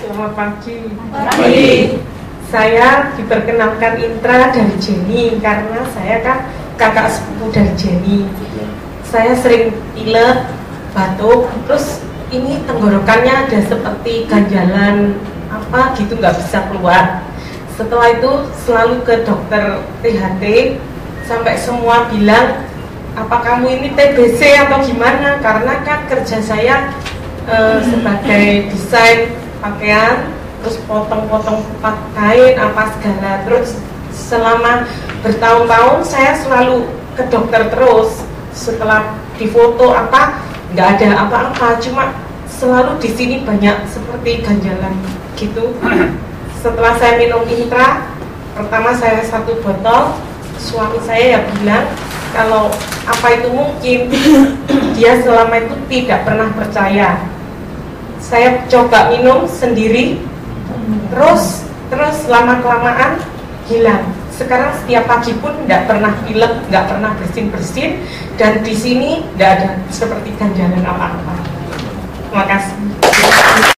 Selamat pagi. Pagi. Saya diperkenalkan Intra dari Jenny karena saya kan kakak sepupu dari Jenny. Saya sering pilek, batuk, terus ini tenggorokannya ada seperti ganjalan apa gitu, nggak bisa keluar. Setelah itu selalu ke dokter THT, sampai semua bilang apa kamu ini TBC atau gimana, karena kan kerja saya sebagai desain pakaian, terus potong-potong kain apa segala. Terus selama bertahun-tahun saya selalu ke dokter terus. Setelah difoto apa nggak ada apa-apa, cuma selalu di sini banyak seperti ganjalan gitu. Setelah saya minum Intra, pertama saya 1 botol, suami saya ya bilang kalau apa itu mungkin, dia selama itu tidak pernah percaya. Saya coba minum sendiri, terus lama-kelamaan hilang. Sekarang setiap pagi pun tidak pernah pilek, nggak pernah bersin-bersin, dan di sini tidak ada seperti ganjalan apa-apa. Terima kasih.